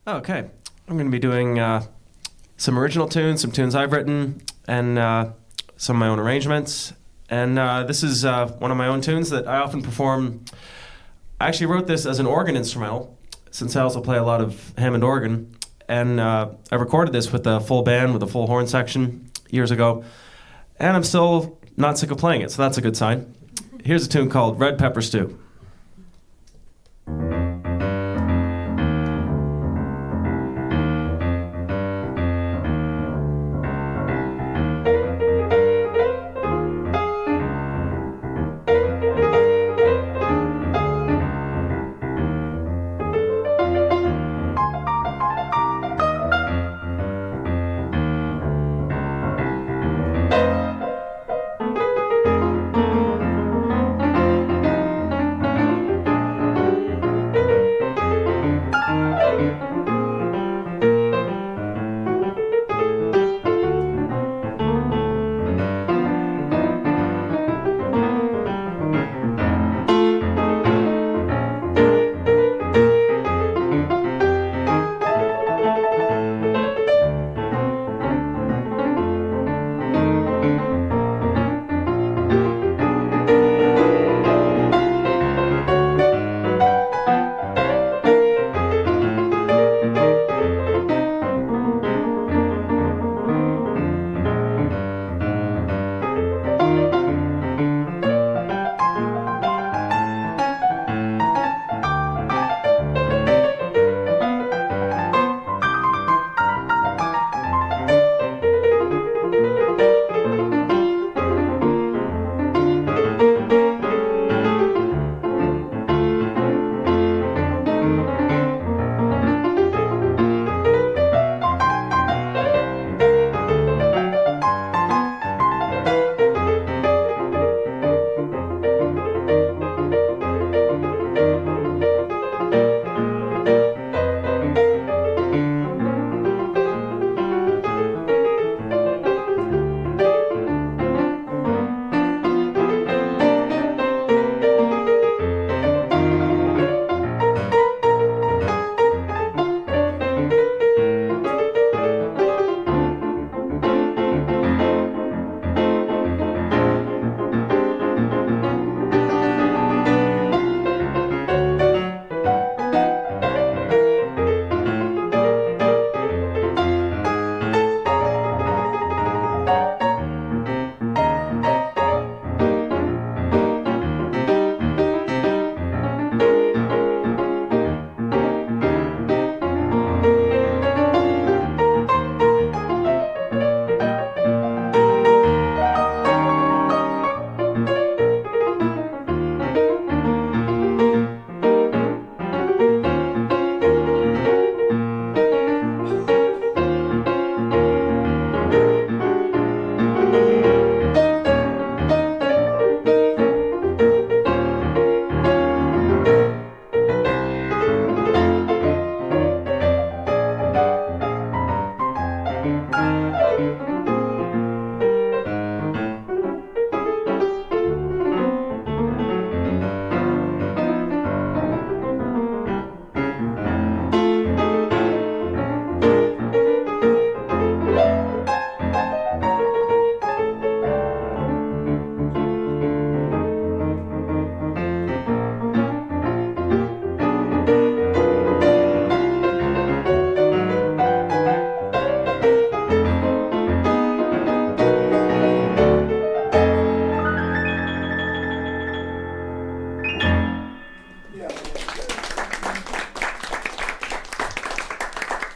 Okay, I'm going to be doing some original tunes, some tunes I've written, and some of my own arrangements. And this is one of my own tunes that I often perform. I actually wrote this as an organ instrumental, since I also play a lot of Hammond organ. And I recorded this with a full band, with a full horn section years ago. And I'm still not sick of playing it, so that's a good sign. Here's a tune called Red Pepper Stew.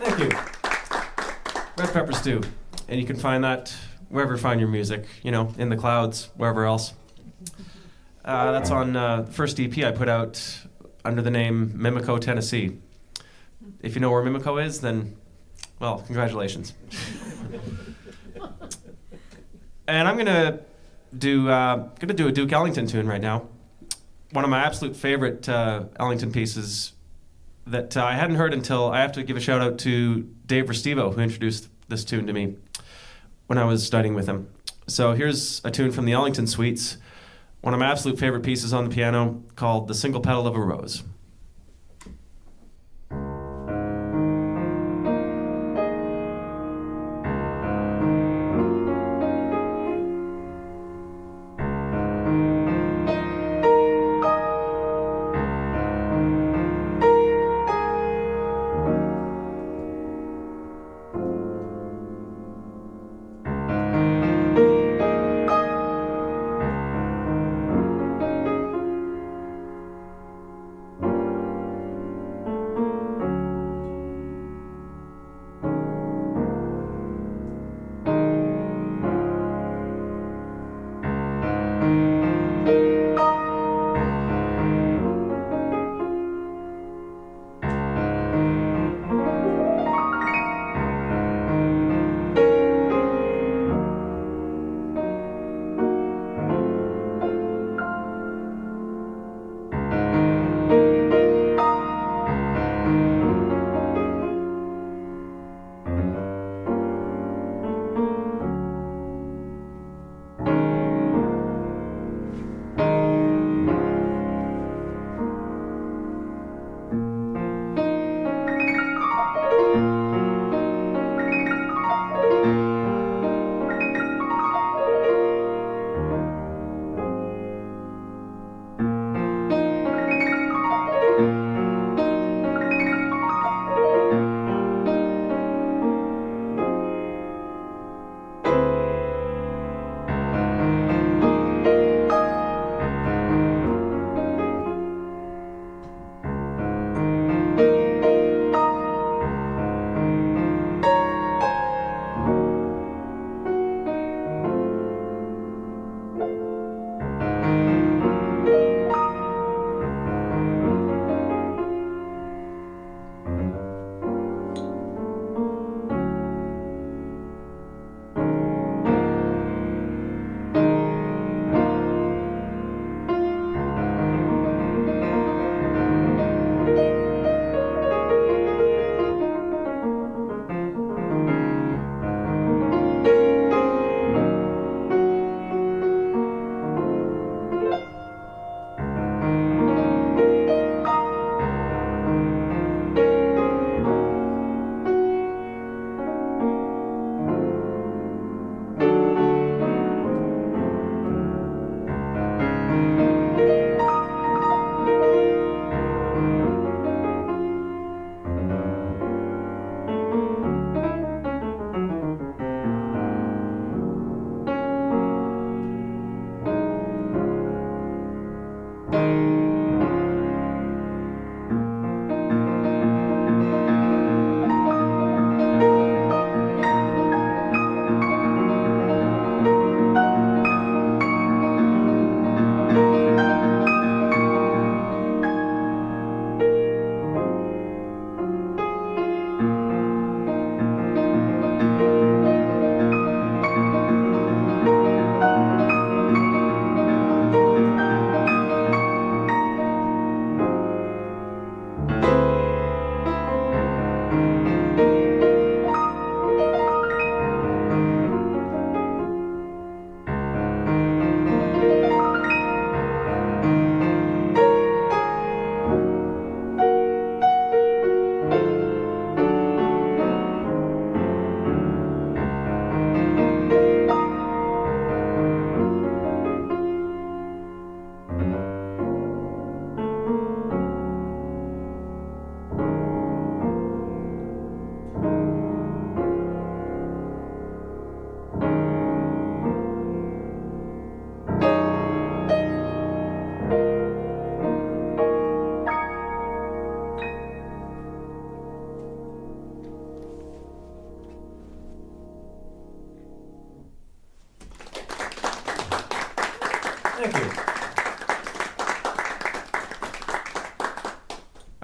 Thank you. Red Pepper Stew. And you can find that wherever you find your music, you know, in the clouds, wherever else. That's on the first EP I put out under the name Mimico, Tennessee. If you know where Mimico is, then, well, congratulations. And I'm gonna do a Duke Ellington tune right now. One of my absolute favorite Ellington pieces that I hadn't heard until I have to give a shout out to Dave Restivo, who introduced this tune to me when I was studying with him. So here's a tune from the Ellington Suites, one of my absolute favorite pieces on the piano called The Single Petal of a Rose.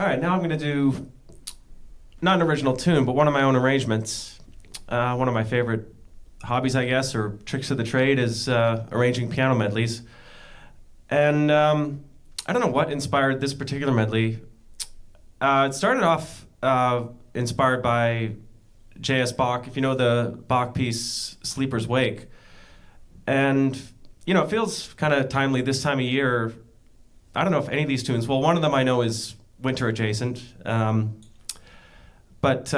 right, now I'm going to do not an original tune, but one of my own arrangements. One of my favorite hobbies, I guess, or tricks of the trade is arranging piano medleys. And I don't know what inspired this particular medley. It started off inspired by J.S. Bach, if you know the Bach piece Sleeper's Wake. And, you know, it feels kind of timely this time of year. I don't know if any of these tunes, well, one of them I know is winter adjacent. But,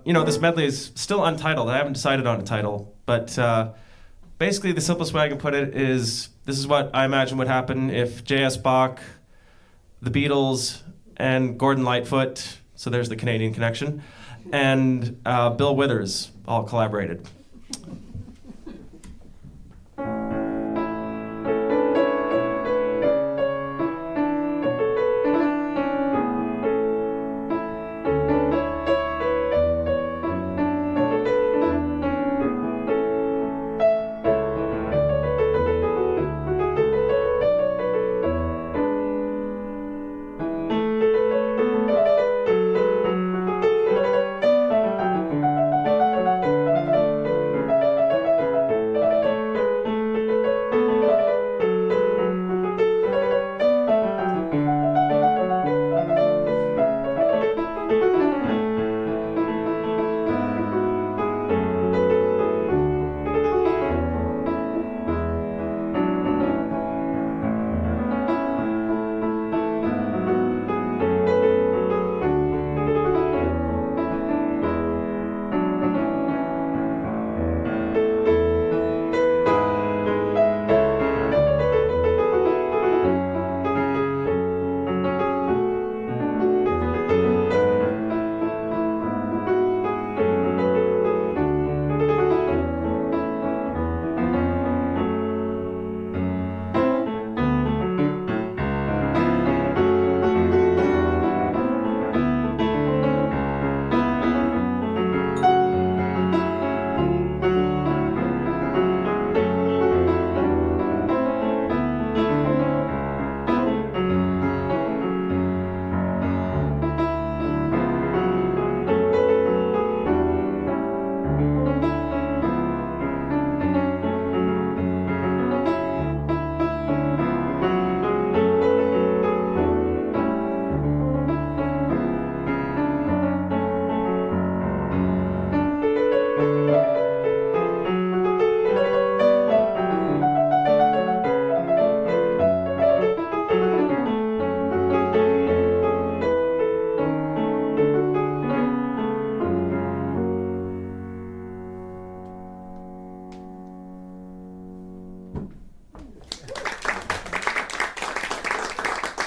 you know, this medley is still untitled. I haven't decided on a title. But basically the simplest way I can put it is this is what I imagine would happen if J.S. Bach, the Beatles, and Gordon Lightfoot, so there's the Canadian connection, and Bill Withers all collaborated.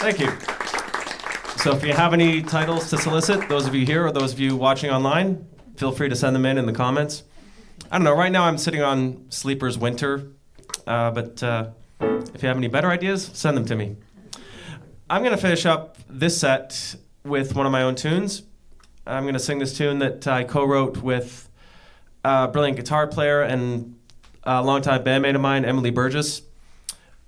Thank you. So if you have any titles to solicit, those of you here or those of you watching online, feel free to send them in the comments. I don't know, right now I'm sitting on Sleeper's Winter, but if you have any better ideas, send them to me. I'm going to finish up this set with one of my own tunes. I'm going to sing this tune that I co-wrote with a brilliant guitar player and a longtime bandmate of mine, Emily Burgess,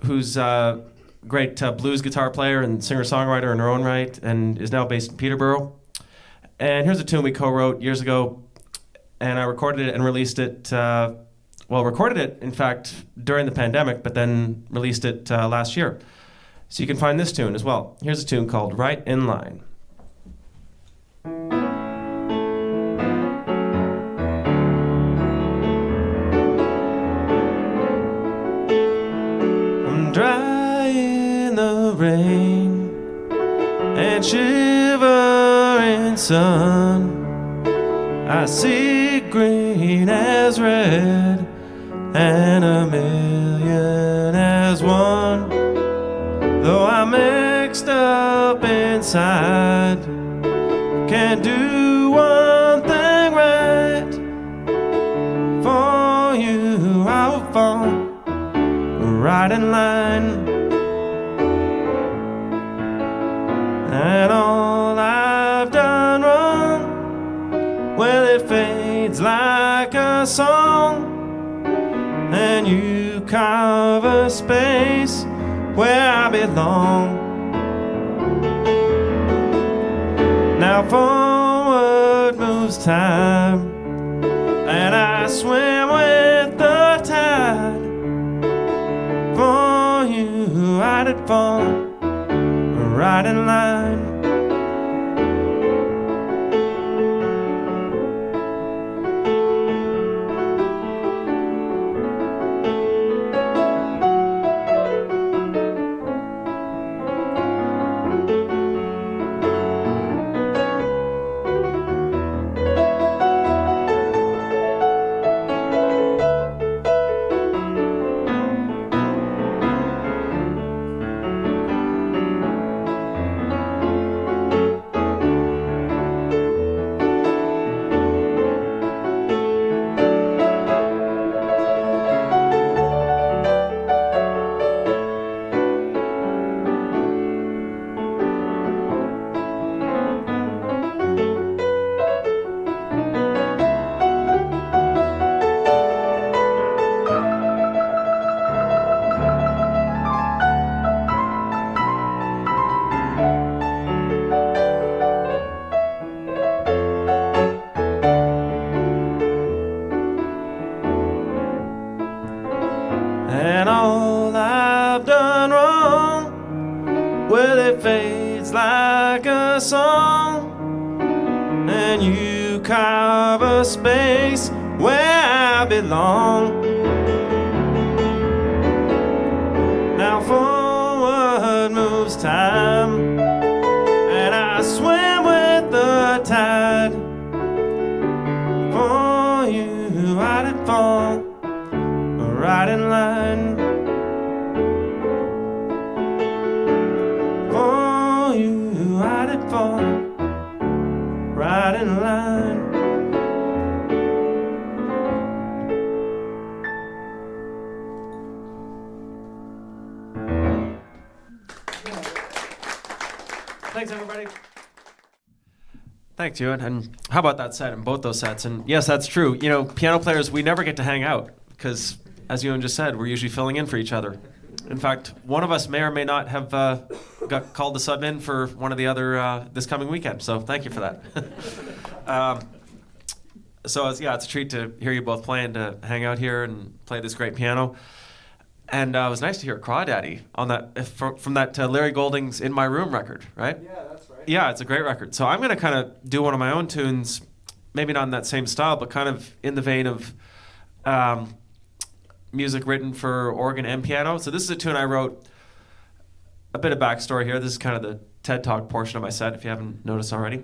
who's a great blues guitar player and singer-songwriter in her own right and is now based in Peterborough. And here's a tune we co-wrote years ago, and I recorded it and released it, recorded it, in fact, during the pandemic, but then released it last year. So you can find this tune as well. Here's a tune called Right in Line. I'm dry in the rain and shivering sun. I see green as red and a million as one. Though I'm mixed up inside, can't do one thing right. For you I will fall right in line. And all I've done wrong, well, it fades like a song. And you carve a space where I belong. Now forward moves time, and I swim with the tide. For you I did fall right in line. And all I've done wrong, well, it fades like a song, and you carve a space where I belong. Now forward moves time, and I swim with the tide. For you I did fall right in line. For you I did fall right in line. Thanks, everybody. Thanks, Ewan. And how about that set and both those sets? And yes, that's true. You know, piano players, we never get to hang out because, as Ewan just said, we're usually filling in for each other. In fact, one of us may or may not have got called to sub in for one of the other this coming weekend. So thank you for that. So it's a treat to hear you both play and to hang out here and play this great piano. And it was nice to hear Crawdaddy on that from that Larry Golding's "In My Room" record, right? Yeah, that's right. Yeah, it's a great record. So I'm going to kind of do one of my own tunes, maybe not in that same style, but kind of in the vein of music written for organ and piano. So this is a tune I wrote. A bit of backstory here. This is kind of the TED Talk portion of my set, if you haven't noticed already.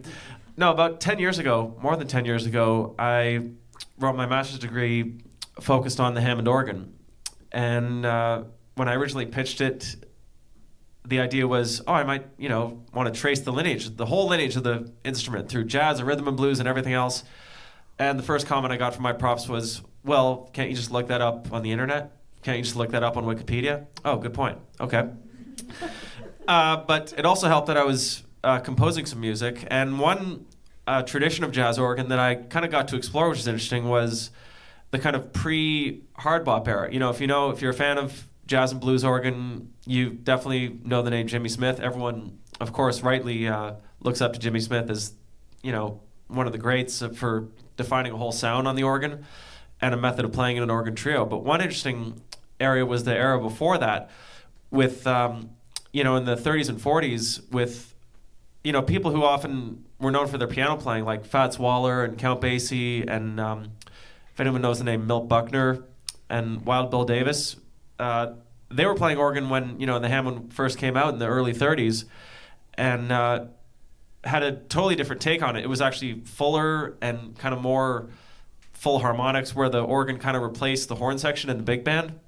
No, about 10 years ago, more than 10 years ago, I wrote my master's degree focused on the Hammond organ. And when I originally pitched it, the idea was, I might, want to trace the lineage, the whole lineage of the instrument through jazz and rhythm and blues and everything else. And the first comment I got from my profs was, well, can't you just look that up on the internet? Can't you just look that up on Wikipedia? Oh, good point. Okay. But it also helped that I was composing some music. And one tradition of jazz organ that I kind of got to explore, which is interesting, was the kind of pre-hard bop era. If you're a fan of jazz and blues organ, you definitely know the name Jimmy Smith. Everyone, of course, rightly looks up to Jimmy Smith as, one of the greats for defining a whole sound on the organ and a method of playing in an organ trio. But one interesting area was the era before that with, in the 30s and 40s with, people who often were known for their piano playing, like Fats Waller and Count Basie and, if anyone knows the name, Milt Buckner and Wild Bill Davis. They were playing organ when, the Hammond first came out in the early 30s and had a totally different take on it. It was actually fuller and kind of more full harmonics where the organ kind of replaced the horn section in the big band.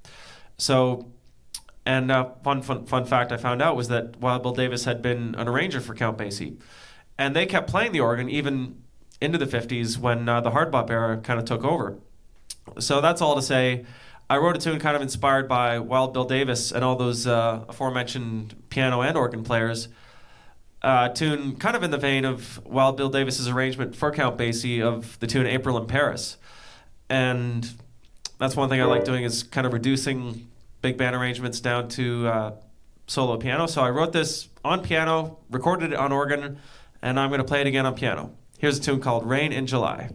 So, and fun fact I found out was that Wild Bill Davis had been an arranger for Count Basie. And they kept playing the organ even into the 50s when the hard bop era kind of took over. So that's all to say, I wrote a tune kind of inspired by Wild Bill Davis and all those aforementioned piano and organ players. Tune kind of in the vein of Wild Bill Davis's arrangement for Count Basie of the tune April in Paris. And that's one thing I like doing is kind of reducing big band arrangements down to solo piano. So I wrote this on piano, recorded it on organ, and I'm going to play it again on piano. Here's a tune called Rain in July.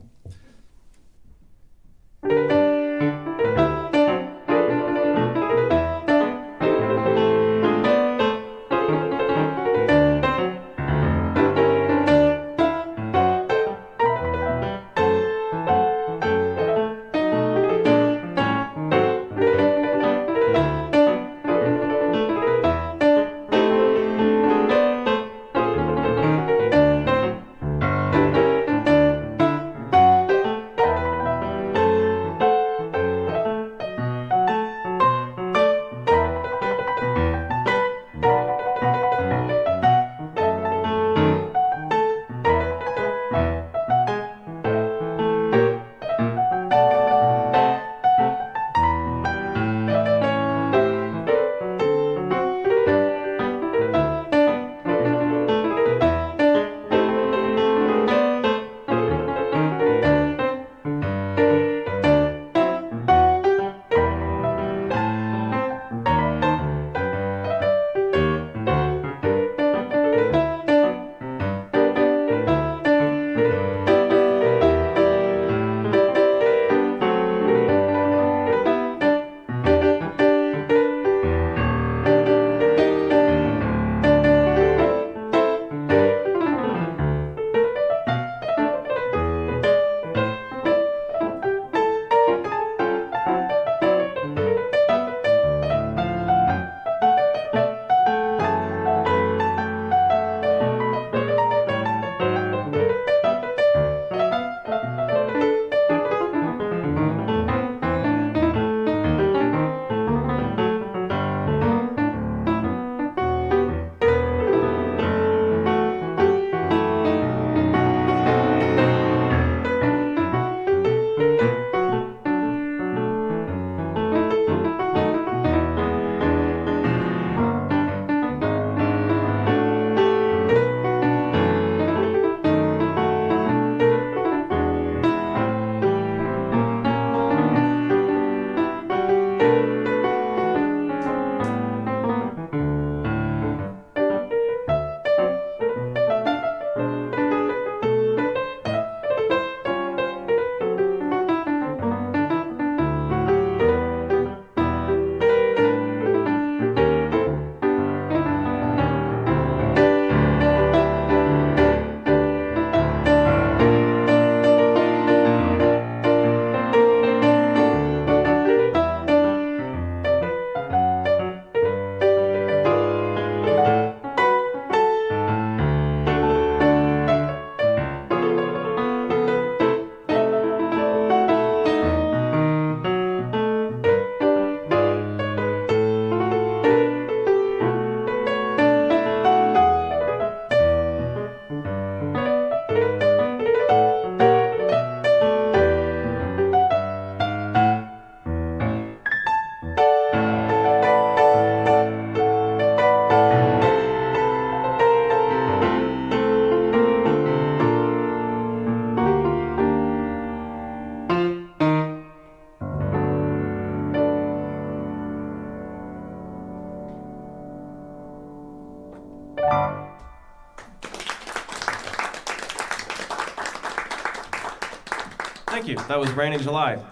Thank you. That was Rain in July.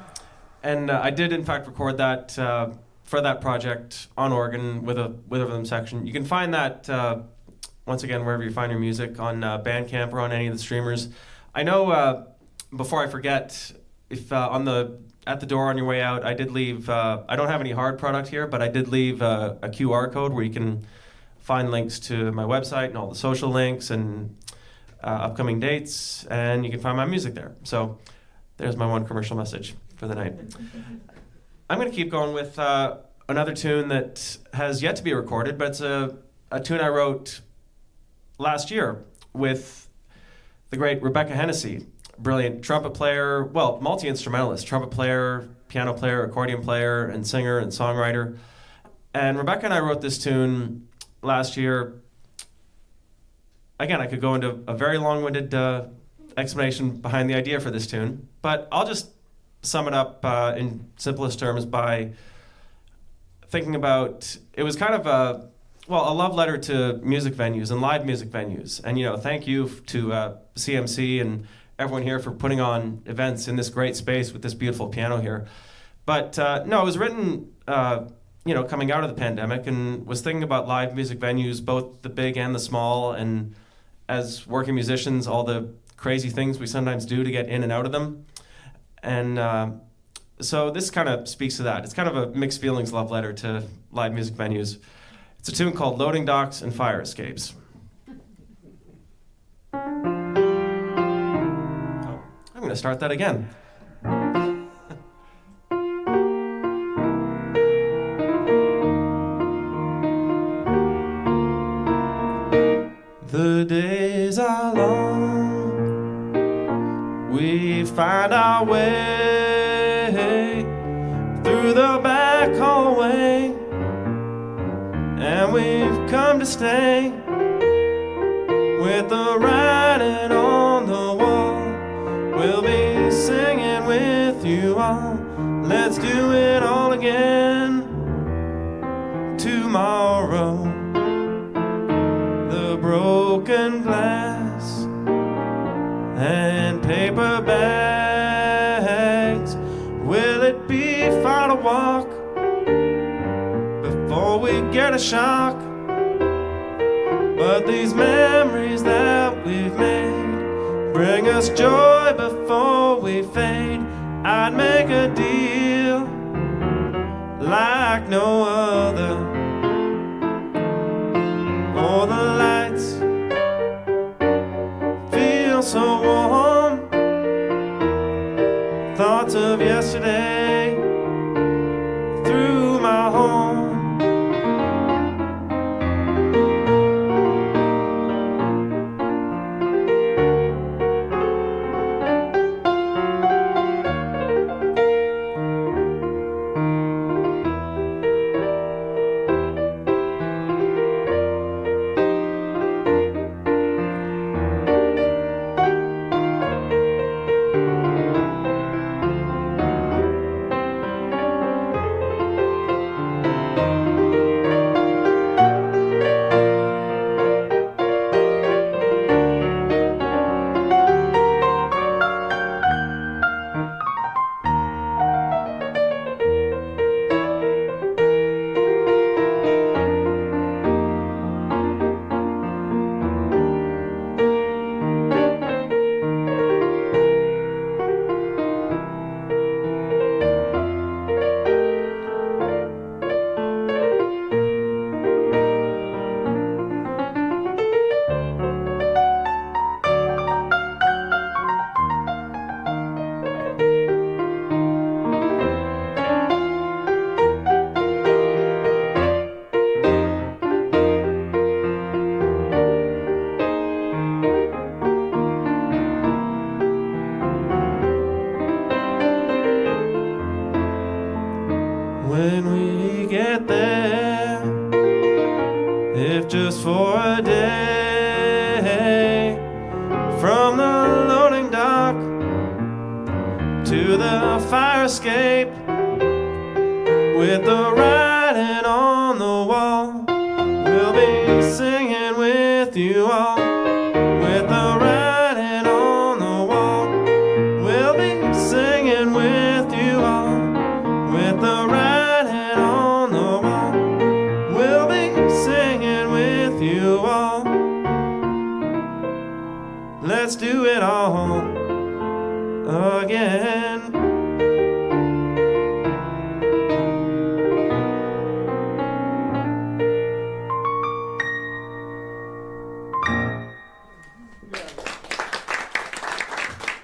And I did, in fact, record that for that project on organ with a rhythm section. You can find that, once again, wherever you find your music, on Bandcamp or on any of the streamers. I know, before I forget, if at the door on your way out, I did leave, I don't have any hard product here, but I did leave a QR code where you can find links to my website and all the social links and upcoming dates, and you can find my music there. So there's my one commercial message for the night. I'm going to keep going with another tune that has yet to be recorded, but it's a tune I wrote last year with the great Rebecca Hennessy, brilliant trumpet player, well, multi-instrumentalist, trumpet player, piano player, accordion player, and singer and songwriter. And Rebecca and I wrote this tune last year. Again, I could go into a very long-winded explanation behind the idea for this tune, but I'll just sum it up in simplest terms by thinking about, it was kind of a love letter to music venues and live music venues. And, thank you to CMC and everyone here for putting on events in this great space with this beautiful piano here. But no, it was written, coming out of the pandemic, and was thinking about live music venues, both the big and the small, and as working musicians, all the crazy things we sometimes do to get in and out of them. And so this kind of speaks to that. It's kind of a mixed feelings love letter to live music venues. It's a tune called Loading Docks and Fire Escapes. I'm going to start that again. The days are long, we find our way through the back hallway, and we've come to stay with the writing on the wall. We'll be singing with you all. Let's do it all again tomorrow. The broken glass and paper bags, will it be far to walk before we get a shock? But these memories that we've made bring us joy before we fade. I'd make a deal like no other. All the lights feel so warm. Thoughts of yesterday through my home. Just for a day, from the loading dock to the fire escape, with the writing on the wall, we'll be singing with you all. With the writing on the wall, we'll be singing with you all. With the writing on the wall, we'll be singing with you all. Let's do it all again.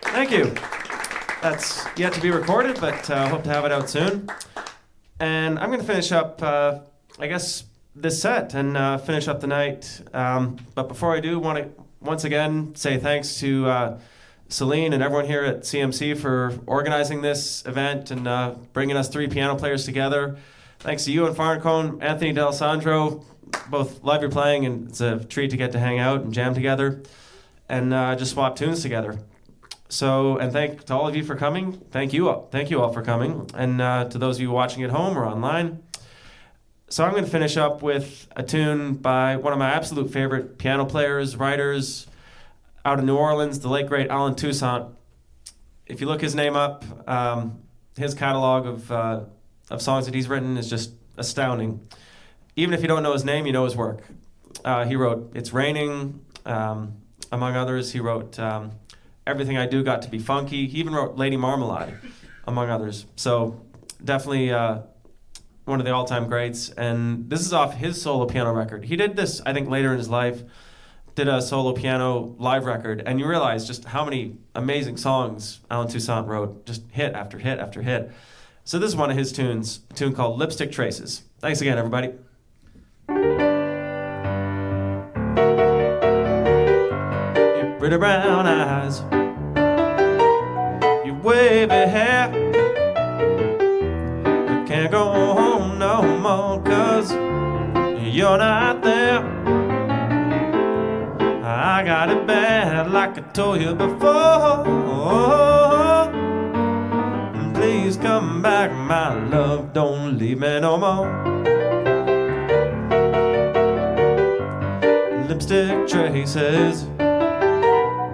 Thank you. That's yet to be recorded, but hope to have it out soon. And I'm going to finish up, this set and finish up the night. But before I do, want to once again say thanks to Celine and everyone here at CMC for organizing this event and bringing us three piano players together. Thanks to you and Farncone, Anthony D'Alessandro. Both love your playing, and it's a treat to get to hang out and jam together and just swap tunes together. So, and thank to all of you for coming. Thank you all for coming, and to those of you watching at home or online. So I'm going to finish up with a tune by one of my absolute favorite piano players, writers out of New Orleans, the late great Toussaint. If you look his name up, his catalog of songs that he's written is just astounding. Even if you don't know his name, you know his work. He wrote "It's Raining," among others. He wrote "Everything I Do Got to Be Funky." He even wrote "Lady Marmalade," among others. So definitely one of the all-time greats. And this is off his solo piano record. He did this, I think, later in his life. Did a solo piano live record, and you realize just how many amazing songs Toussaint wrote, just hit after hit after hit. So this is one of his tunes, a tune called Lipstick Traces. Thanks again, everybody. Your pretty brown eyes, your wavy hair, I can't go home no more 'cause you're not there. I got it bad like I told you before. Please come back, my love, don't leave me no more. Lipstick traces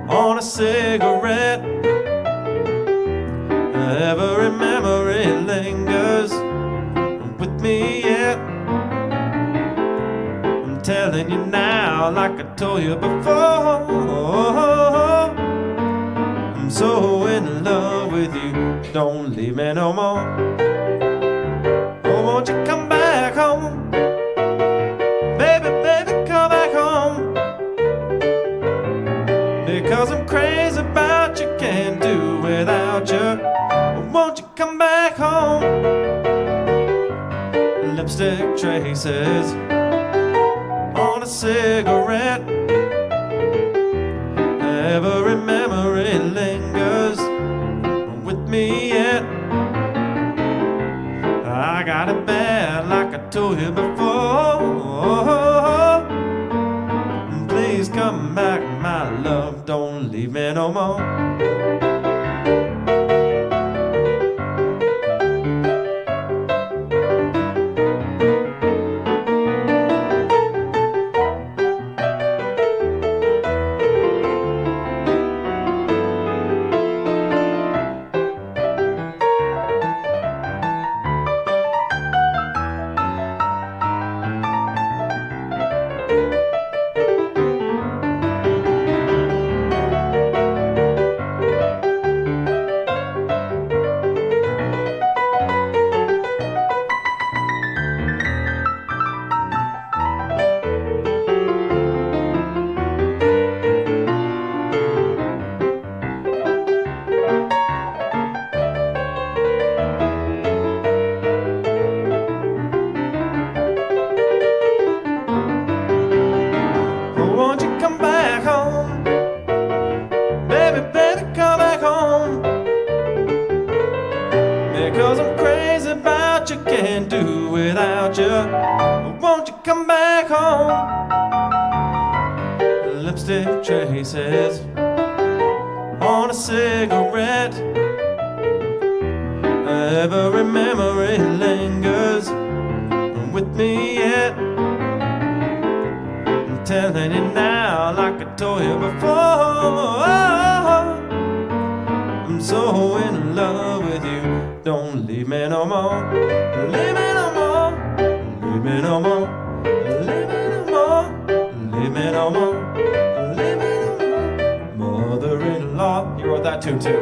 on a cigarette. Every memory lingers with me yet. I'm telling you now, like I told you before, I'm so in love with you, don't leave me no more. Oh, won't you come back home? Baby, baby, come back home. Because I'm crazy about you, can't do without you. Won't you come back home? Lipstick traces on a cigarette. Every memory lingers with me yet. I got it bad like I told you before. Please come back, my love, don't leave me no more. Because I'm crazy about you, can't do without you. Won't you come back home? Lipstick traces on a cigarette. Every memory lingers with me yet. I'm telling you now, like I told you before, I'm so in love with you. Don't leave me no more. Leave me no more. Leave me no more. Leave me no more. Leave me no more. Leave me no more. Mother-in-law. You wrote that tune too.